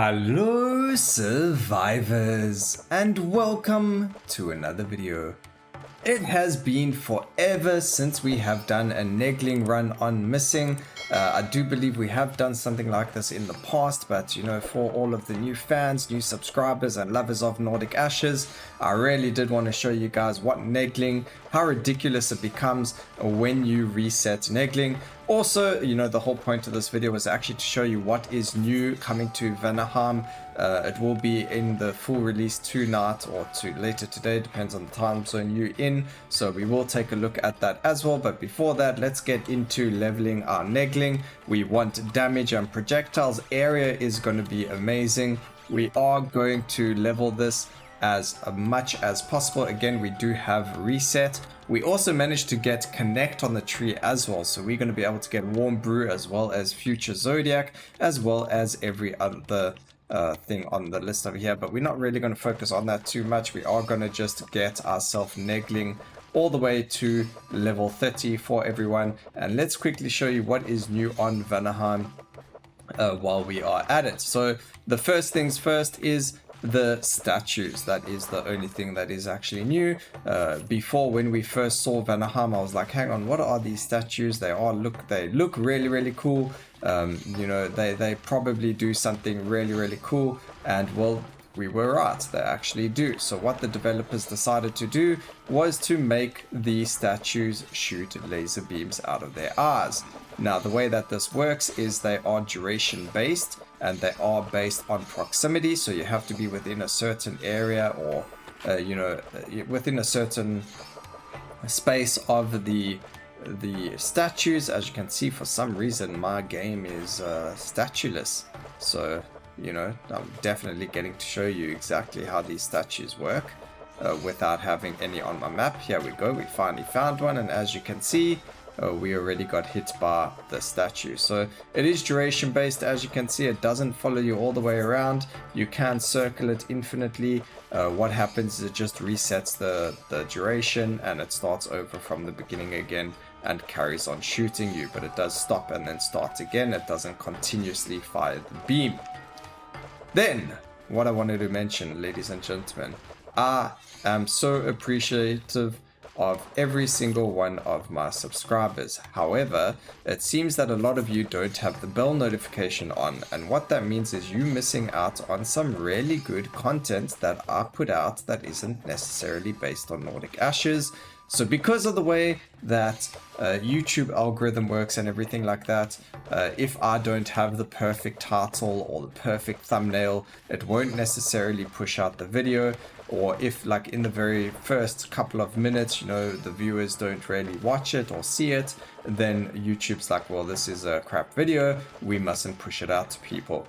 Hello survivors and welcome to another video. It has been forever since we have done a naggling run on missing. I do believe we have done something like this in the past, but you know, for all of the new fans, new subscribers and lovers of Nordic Ashes, I really did want to show you guys what naggling, how ridiculous it becomes when you reset naggling. Also, you know, the whole point of this video was actually to show you what is new coming to Vanaheim. It will be in the full release tonight or later today, depends on the time zone you're in. So we will take a look at that as well. But before that, let's get into leveling our naggling. We want damage and projectiles. Area is going to be amazing. We are going to level this as much as possible. Again, we do have reset. We also managed to get connect on the tree as well, so we're going to be able to get warm brew as well as future zodiac as well as every other thing on the list over here, but we're not really going to focus on that too much. We are going to just get ourselves naggling all the way to level 30 for everyone, and let's quickly show you what is new on Vanaheim while we are at it. So the first things first is the statues. That is the only thing that is actually new. Before, when we first saw Vanaheim, I was like, hang on, what are these statues? They look really cool. You know, they probably do something really cool, and well, we were right, they actually do. So what the developers decided to do was to make the statues shoot laser beams out of their eyes. Now, the way that this works is they are duration based, and they are based on proximity. So you have to be within a certain area, or you know, within a certain space of the statues. As you can see, for some reason my game is statueless, so you know, I'm definitely getting to show you exactly how these statues work without having any on my map. Here we go, we finally found one, and as you can see, we already got hit by the statue. So it is duration based. As you can see, it doesn't follow you all the way around. You can circle it infinitely. What happens is it just resets the duration, and it starts over from the beginning again and carries on shooting you, but it does stop and then start again. It doesn't continuously fire the beam. Then, what I wanted to mention, ladies and gentlemen, I am so appreciative of every single one of my subscribers. However, it seems that a lot of you don't have the bell notification on, and what that means is you missing out on some really good content that I put out that isn't necessarily based on Nordic Ashes. So because of the way that YouTube algorithm works and everything like that, if I don't have the perfect title or the perfect thumbnail, it won't necessarily push out the video. Or if, like, in the very first couple of minutes, you know, the viewers don't really watch it or see it, then YouTube's like, well, this is a crap video, we mustn't push it out to people.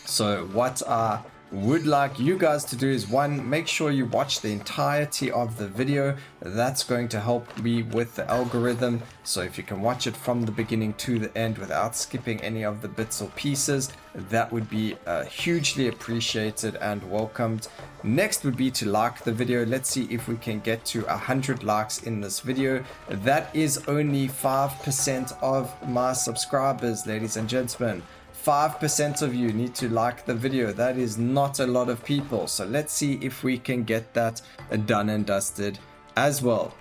So what I would like you guys to do is, one, make sure you watch the entirety of the video. That's going to help me with the algorithm. So if you can watch it from the beginning to the end without skipping any of the bits or pieces, that would be hugely appreciated and welcomed. Next would be to like the video. Let's see if we can get to 100 likes in this video. That is only 5% of my subscribers, ladies and gentlemen. 5% of you need to like the video. That is not a lot of people. So let's see if we can get that done and dusted as well.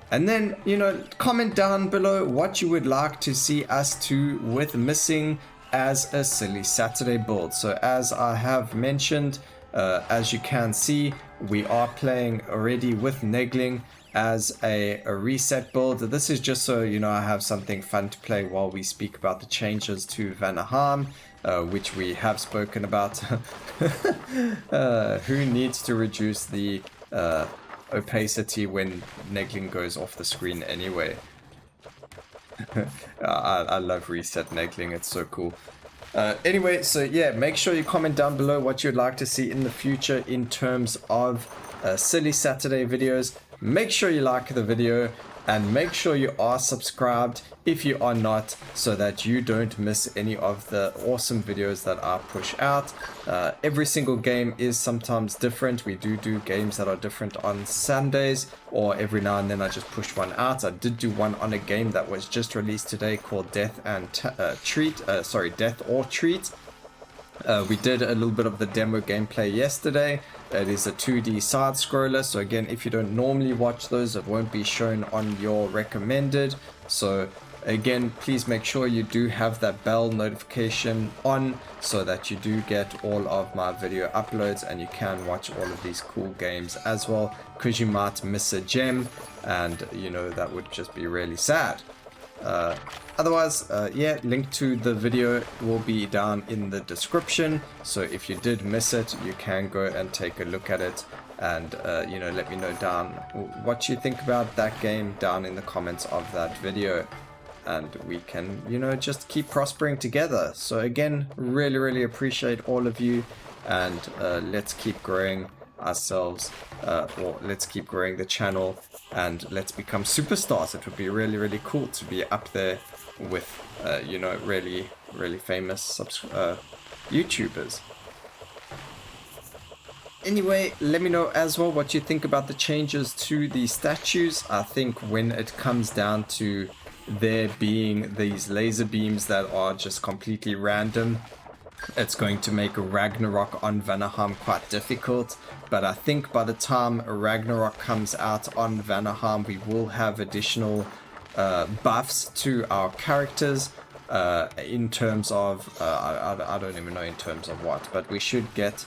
And then, you know, comment down below what you would like to see us do with missing as a silly Saturday build. So as I have mentioned, as you can see, we are playing already with naggling as a reset build. This is just so, you know, I have something fun to play while we speak about the changes to Vanaheim, which we have spoken about. Who needs to reduce the opacity when naggling goes off the screen anyway? I love reset naggling, it's so cool. Anyway, so yeah, make sure you comment down below what you'd like to see in the future in terms of silly Saturday videos. Make sure you like the video and make sure you are subscribed if you are not, so that you don't miss any of the awesome videos that I push out. Every single game is sometimes different. We do games that are different on Sundays, or every now and then I just push one out. I did do one on a game that was just released today called Death or Treat. We did a little bit of the demo gameplay yesterday. It is a 2D side scroller, so again, if you don't normally watch those, it won't be shown on your recommended. So again, please make sure you do have that bell notification on so that you do get all of my video uploads and you can watch all of these cool games as well, because you might miss a gem and you know that would just be really sad. Otherwise, yeah, link to the video will be down in the description, so if you did miss it, you can go and take a look at it and you know, let me know down what you think about that game down in the comments of that video, and we can, you know, just keep prospering together. So again, really appreciate all of you, and let's keep growing ourselves, or let's keep growing the channel, and let's become superstars. It would be really cool to be up there with you know, really famous YouTubers. Anyway, let me know as well what you think about the changes to the statues. I think when it comes down to there being these laser beams that are just completely random, it's going to make Ragnarok on Vanaheim quite difficult, but I think by the time Ragnarok comes out on Vanaheim, we will have additional buffs to our characters in terms of, I don't even know in terms of what, but we should get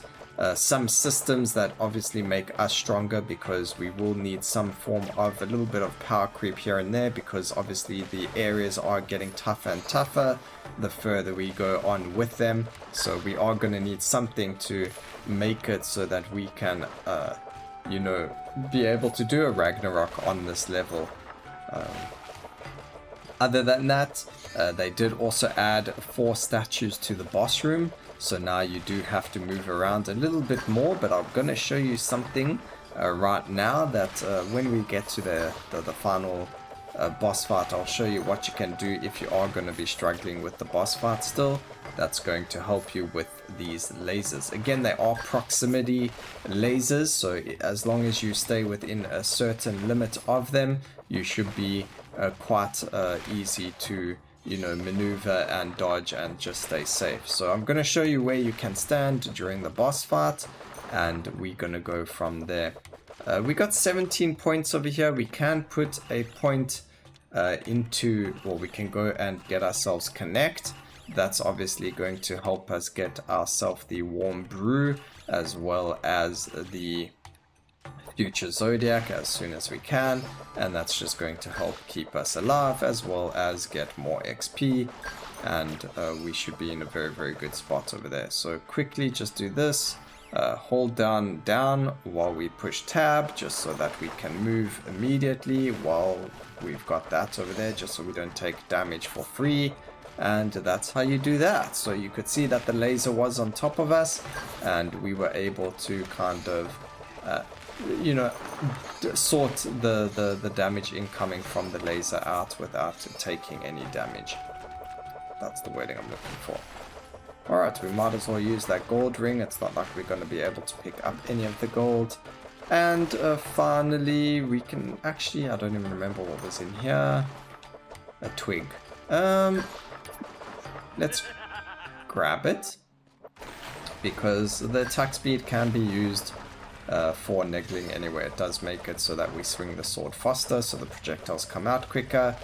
some systems that obviously make us stronger, because we will need some form of a little bit of power creep here and there, because obviously the areas are getting tougher and tougher the further we go on with them. So we are going to need something to make it so that we can you know, be able to do a Ragnarok on this level. Other than that, they did also add 4 statues to the boss room, so now you do have to move around a little bit more, but I'm going to show you something right now that when we get to the final boss fight, I'll show you what you can do if you are going to be struggling with the boss fight still. That's going to help you with these lasers. Again, they are proximity lasers, so as long as you stay within a certain limit of them, you should be quite easy to, you know, maneuver and dodge and just stay safe. So I'm going to show you where you can stand during the boss fight, and we're going to go from there. We got 17 points over here. We can put a point into, well, we can go and get ourselves connect. That's obviously going to help us get ourselves the warm brew as well as the future zodiac as soon as we can, and that's just going to help keep us alive as well as get more XP, and we should be in a very good spot over there. So quickly just do this, hold down while we push tab, just so that we can move immediately while we've got that over there, just so we don't take damage for free. And that's how you do that. So you could see that the laser was on top of us, and we were able to kind of you know, sort the damage incoming from the laser out without taking any damage. That's the wording I'm looking for. Alright, we might as well use that gold ring. It's not like we're going to be able to pick up any of the gold. And finally, we can actually, I don't even remember what was in here. A twig. Let's grab it, because the attack speed can be used for naggling anyway. It does make it so that we swing the sword faster, so the projectiles come out quicker.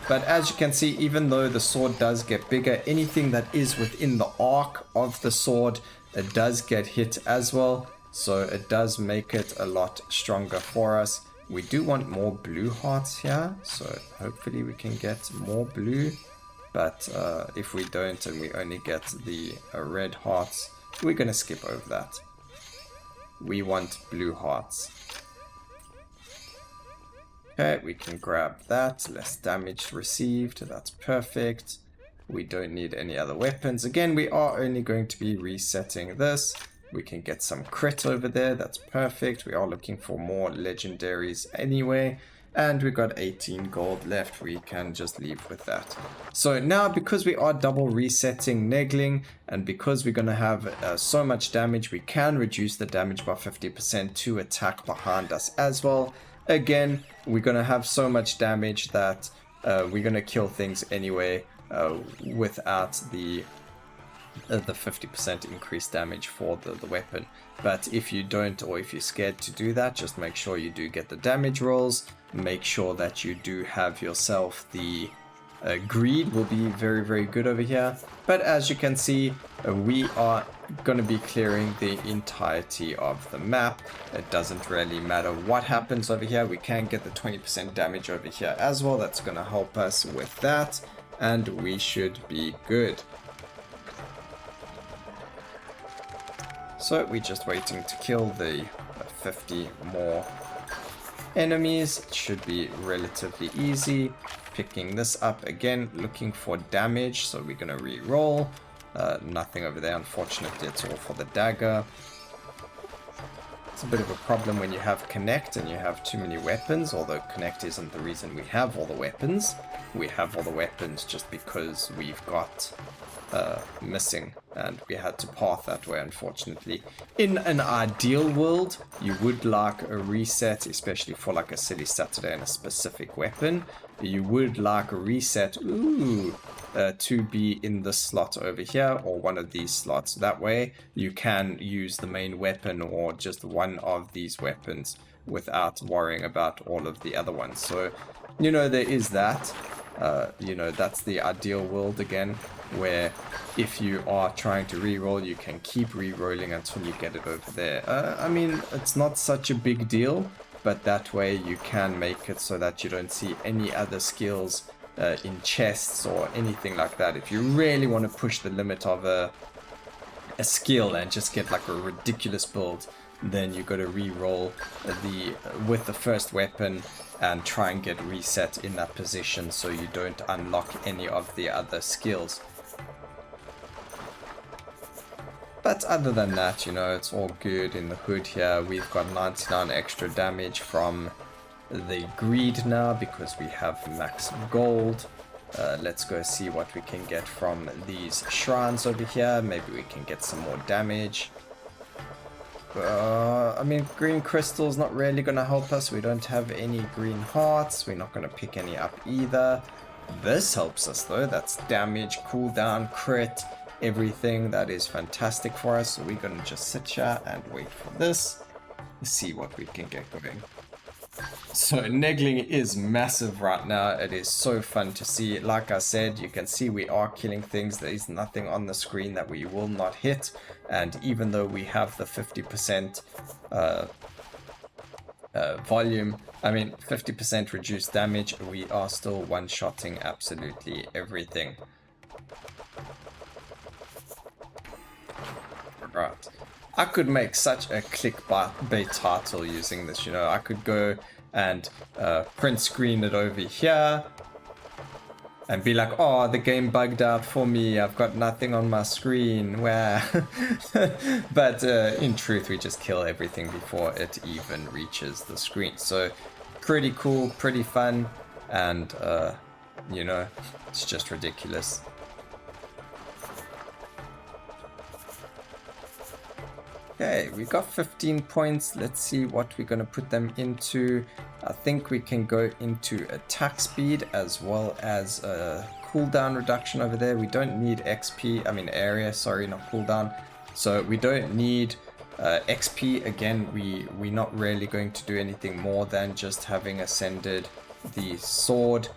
But as you can see, even though the sword does get bigger, anything that is within the arc of the sword, it does get hit as well. So it does make it a lot stronger for us. We do want more blue hearts here, so hopefully we can get more blue. But if we don't and we only get the red hearts, we're going to skip over that. We want blue hearts. Okay, we can grab that. Less damage received. That's perfect. We don't need any other weapons. Again, we are only going to be resetting this. We can get some crit over there. That's perfect. We are looking for more legendaries anyway. And we got 18 gold left. We can just leave with that. So now, because we are double resetting naggling, and because we're going to have so much damage, we can reduce the damage by 50% to attack behind us as well. Again, we're going to have so much damage that we're going to kill things anyway without the the 50% increased damage for the weapon. But if you don't, or if you're scared to do that, just make sure you do get the damage rolls. Make sure that you do have yourself the greed will be very, very good over here. But as you can see, we are going to be clearing the entirety of the map. It doesn't really matter what happens over here. We can get the 20% damage over here as well. That's going to help us with that, and we should be good. So we're just waiting to kill the 50 more enemies. It should be relatively easy. Picking this up again, looking for damage, so we're going to re-roll. Nothing over there, unfortunately. It's all for the dagger. It's a bit of a problem when you have connect and you have too many weapons, although connect isn't the reason we have all the weapons. We have all the weapons just because we've got missing, and we had to path that way, unfortunately. In an ideal world, you would like a reset, especially for like a silly Saturday and a specific weapon. You would like a reset to be in this slot over here, or one of these slots. That way you can use the main weapon or just one of these weapons without worrying about all of the other ones. So, you know, there is that. You know, that's the ideal world again, where if you are trying to reroll, you can keep rerolling until you get it over there. I mean, it's not such a big deal, but that way you can make it so that you don't see any other skills in chests or anything like that. If you really want to push the limit of a skill and just get like a ridiculous build, then you got to re-roll with the first weapon and try and get reset in that position so you don't unlock any of the other skills. But other than that, you know, it's all good in the hood here. We've got 99 extra damage from the greed now because we have max gold. Let's go see what we can get from these shrines over here. Maybe we can get some more damage. I mean, green crystal's not really going to help us. We don't have any green hearts. We're not going to pick any up either. This helps us though. That's damage, cooldown, crit, everything. That is fantastic for us. So we're going to just sit here and wait for this. See what we can get going. So naggling is massive right now. It is so fun to see. Like I said, you can see we are killing things. There is nothing on the screen that we will not hit. And even though we have the 50% volume, I mean 50% reduced damage, we are still one-shotting absolutely everything. Right. I could make such a clickbait title using this, you know. I could go and print screen it over here and be like, oh, the game bugged out for me. I've got nothing on my screen. Wow. But in truth, we just kill everything before it even reaches the screen. So pretty cool, pretty fun. And, you know, it's just ridiculous. Okay, we got 15 points. Let's see what we're going to put them into. I think we can go into attack speed as well as cooldown reduction over there. We don't need XP, I mean area, sorry, not cooldown. So we don't need XP. Again, we're not really going to do anything more than just having ascended the sword.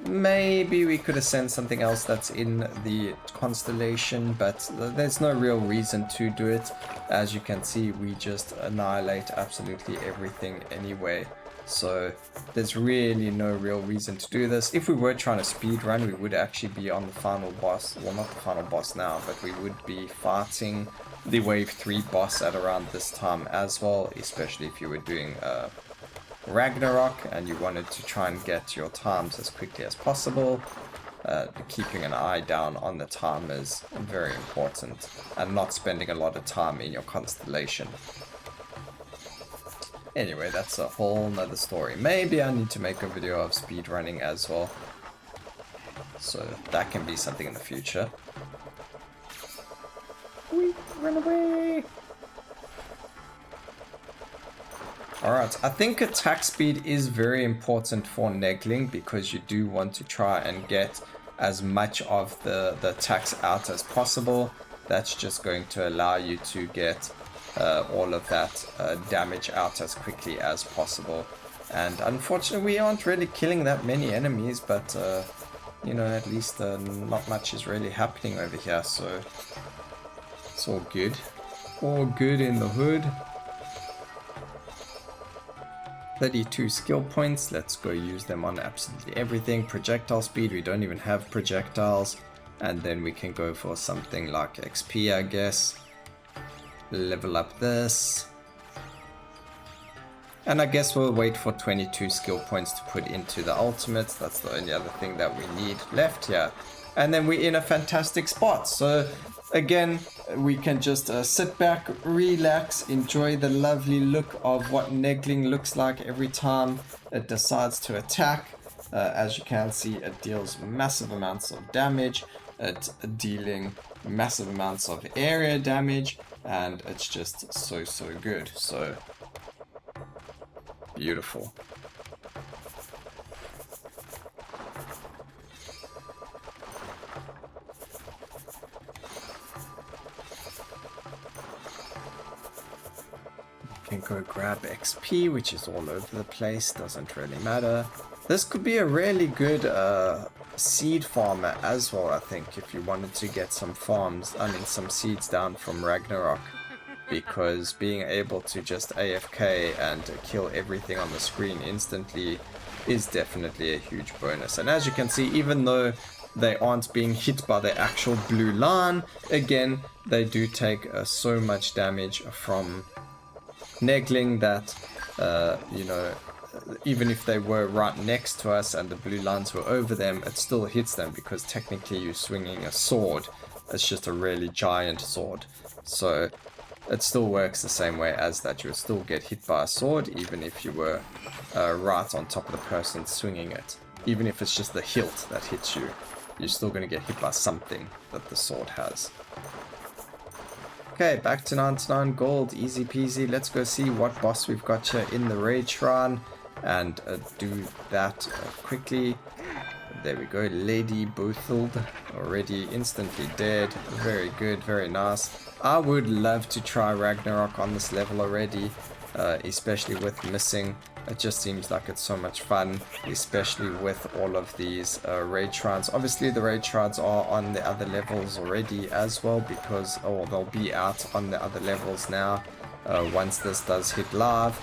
Maybe we could ascend something else that's in the constellation, but there's no real reason to do it. As you can see, we just annihilate absolutely everything anyway. So there's really no real reason to do this. If we were trying to speed run, we would actually be on the final boss. Well, not the final boss now, but we would be fighting the wave 3 boss at around this time as well, especially if you were doing Ragnarok and you wanted to try and get your times as quickly as possible. Keeping an eye down on the time is very important, and not spending a lot of time in your constellation. Anyway, that's a whole nother story. Maybe I need to make a video of speedrunning as well, so that can be something in the future. Whee, run away! Alright, I think attack speed is very important for naggling because you do want to try and get as much of the attacks out as possible. That's just going to allow you to get all of that damage out as quickly as possible. And unfortunately, we aren't really killing that many enemies, but you know, at least not much is really happening over here, so it's all good. All good in the hood. 32 skill points, let's go use them on absolutely everything. Projectile speed, we don't even have projectiles. And then we can go for something like XP, I guess. Level up this. And I guess we'll wait for 22 skill points to put into the ultimates. That's the only other thing that we need left here. And then we're in a fantastic spot. So again, we can just sit back, relax, enjoy the lovely look of what naggling looks like every time it decides to attack. As you can see, it deals massive amounts of damage. It's dealing massive amounts of area damage, and it's just so good. So beautiful. Can go grab XP, which is all over the place, doesn't really matter. This could be a really good seed farmer as well, I think, if you wanted to get some some seeds down from Ragnarok, because being able to just AFK and kill everything on the screen instantly is definitely a huge bonus. And as you can see, even though they aren't being hit by the actual blue line, again, they do take so much damage from naggling that, you know, even if they were right next to us and the blue lines were over them, it still hits them because technically you're swinging a sword. It's just a really giant sword. So it still works the same way as that. You would still get hit by a sword even if you were right on top of the person swinging it. Even if it's just the hilt that hits you, you're still going to get hit by something that the sword has. Okay, back to 99 gold, easy peasy. Let's go see what boss we've got here in the raid shrine and do that quickly. There we go, Lady Botheld, already instantly dead. Very good, very nice. I would love to try Ragnarok on this level already, especially with missing. It just seems like it's so much fun, especially with all of these raid shrines. Obviously the raid shrines are on the other levels already as well, because they'll be out on the other levels now once this does hit live,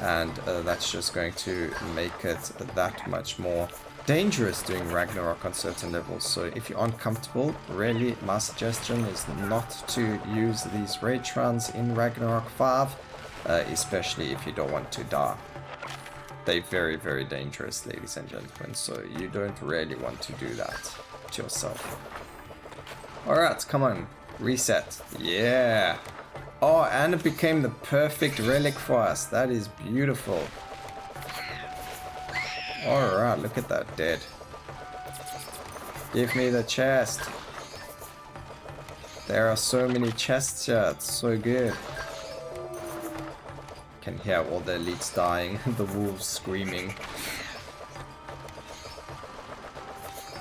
and that's just going to make it that much more dangerous doing Ragnarok on certain levels. So if you aren't comfortable, really my suggestion is not to use these raid shrines in Ragnarok 5, especially if you don't want to die. They're very, very dangerous, ladies and gentlemen, so you don't really want to do that to yourself. Alright, come on, reset. Yeah. Oh, and it became the perfect relic for us. That is beautiful. Alright, look at that, dead. Give me the chest. There are so many chests here, it's so good. Can hear all the elites dying, the wolves screaming.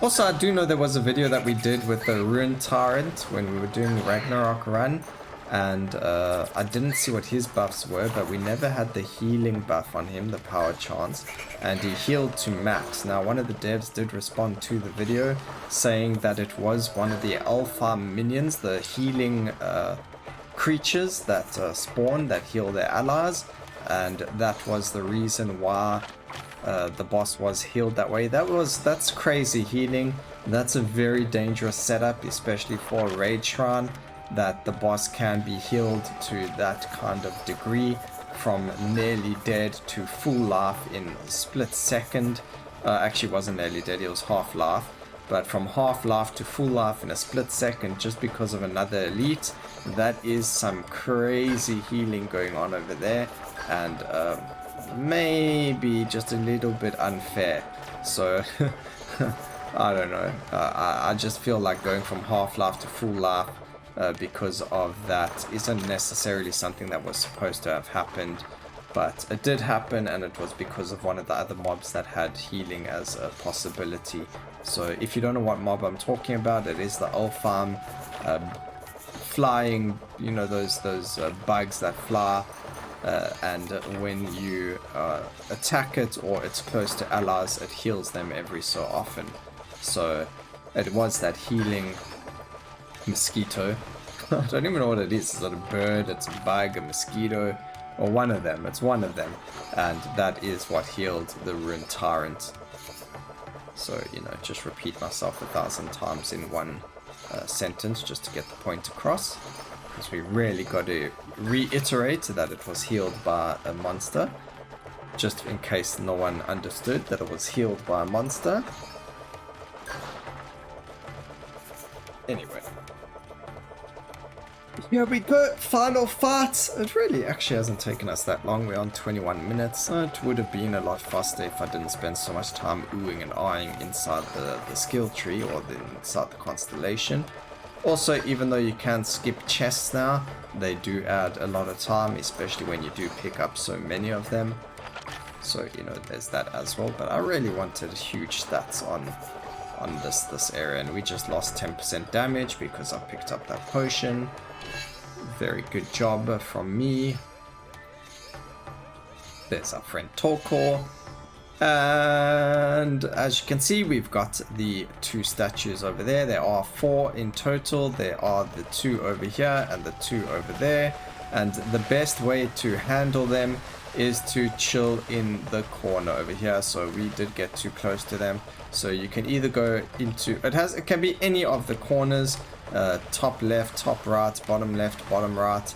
Also, I do know there was a video that we did with the Rune Tyrant when we were doing the Ragnarok run, and I didn't see what his buffs were, but we never had the healing buff on him, the power chance, and he healed to max. Now, one of the devs did respond to the video saying that it was one of the alpha minions, the healing creatures that spawn that heal their allies, and that was the reason why the boss was healed that way. That's crazy healing. That's a very dangerous setup, especially for a raid shrine, that the boss can be healed to that kind of degree, from nearly dead to full life in a split second. Actually wasn't nearly dead, it was half life, but from half life to full life in a split second just because of another elite. That is some crazy healing going on over there, and maybe just a little bit unfair. So I don't know, I just feel like going from half life to full life because of that isn't necessarily something that was supposed to have happened. but it did happen, and it was because of one of the other mobs that had healing as a possibility. So if you don't know what mob I'm talking about, it is the Ulfarm flying, you know, those bugs that fly, and when you attack it or it's close to allies, it heals them every so often. So it was that healing mosquito. I don't even know what it is. Is it a bird? It's a bug, a mosquito, or one of them? It's one of them, and that is what healed the Rune Tyrant. So, you know, just repeat myself 1,000 times in one sentence just to get the point across, because we really got to reiterate that it was healed by a monster, just in case no one understood that it was healed by a monster. Anyway, here we go, final fight. It really actually hasn't taken us that long. We're on 21 minutes. It would have been a lot faster if I didn't spend so much time oohing and eyeing inside the skill tree or inside the constellation. Also, even though you can skip chests now, they do add a lot of time, especially when you do pick up so many of them. So, you know, there's that as well. But I really wanted huge stats on this area, and we just lost 10% damage because I picked up that potion. Very good job from me. There's our friend Torkor. And as you can see, we've got the 2 statues over there. There are 4 in total. There are the 2 over here and the 2 over there. And the best way to handle them is to chill in the corner over here. So we did get too close to them. So you can either go into, it can be any of the corners, top left, top right, bottom left, bottom right.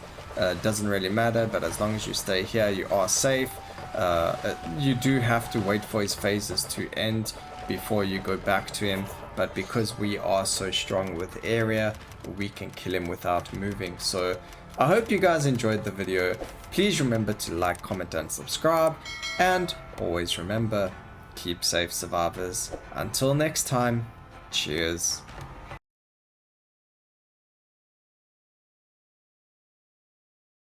Doesn't really matter, but as long as you stay here, you are safe. You do have to wait for his phases to end before you go back to him, but because we are so strong with area, we can kill him without moving. So I hope you guys enjoyed the video. Please remember to like, comment and subscribe, and always remember, keep safe survivors. Until next time, cheers.